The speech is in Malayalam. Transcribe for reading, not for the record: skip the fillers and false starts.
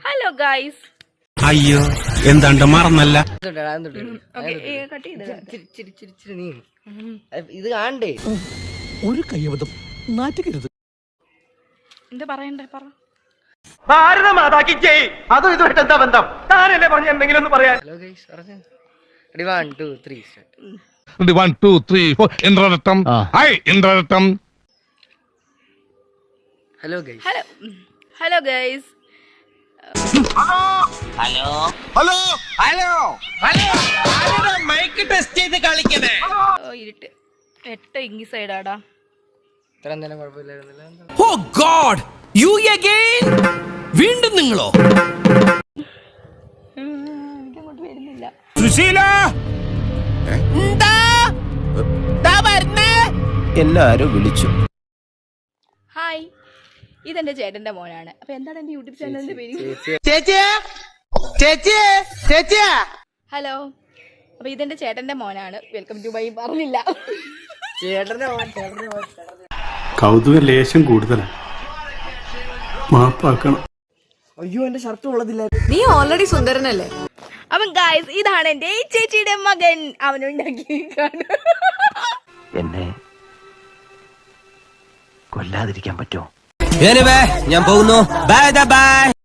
Hello guys. അയ്യോ എന്താണ്ട് മറന്നല്ല. ഇത് കാണണ്ടേ? ഒരു കയ്യബദ്ധം നാറ്റുകരുത്. എന്താ പറയണ്ടേ? പറ. ഭാരത മാതാക്കി ജയ്. അതും ഇതുമായിട്ട് എന്താ ബന്ധം? ഞാനല്ലേ പറഞ്ഞ എന്തെങ്കിലും ഒന്ന് പറയാൻ. ഹലോ ഗൈസ്, 1 2 3 1 2 3 4 ഇന്ദ്രരത്തം. ഹായ് ഇന്ദ്രരത്തം. Hello guys. Hello guys. ഇരുട്ട് 8 ഇങ്ങി സൈഡാടാ. ഇത്ര നേരം കുഴപ്പമില്ലായിരുന്നില്ല. Oh God, you again? വീണ്ടും നിങ്ങളോ? എനിക്കങ്ങോട്ട് വരുന്നില്ല. സുശീല എല്ലാരും വിളിച്ചു. ഹായ്, ഇതെന്റെ ചേട്ടന്റെ മോനാണ്. അപ്പൊ എന്താണ് എന്റെ യൂട്യൂബ് ചാനലിന്റെ പേര്? ഹലോ, അപ്പൊ ഇതെന്റെ ചേട്ടന്റെ മോനാണ്. Welcome to my. പറഞ്ഞില്ല. കൗതുക ലേശം കൂടുതലാണ്, മാപ്പാക്കണം. അയ്യോ, എന്റെ ഷർട്ട് ഉള്ളതില്ല. നീ ഓൾറെഡി സുന്ദരനല്ലേ? അപ്പം ഗായ്സ്, ഇതാണ് എന്റെ ചേച്ചിയുടെ മകൻ. അവനുണ്ടാക്കി എന്നെ കൊല്ലാതിരിക്കാൻ പറ്റുമോ? ഞാൻ പോകുന്നു. Bye bye.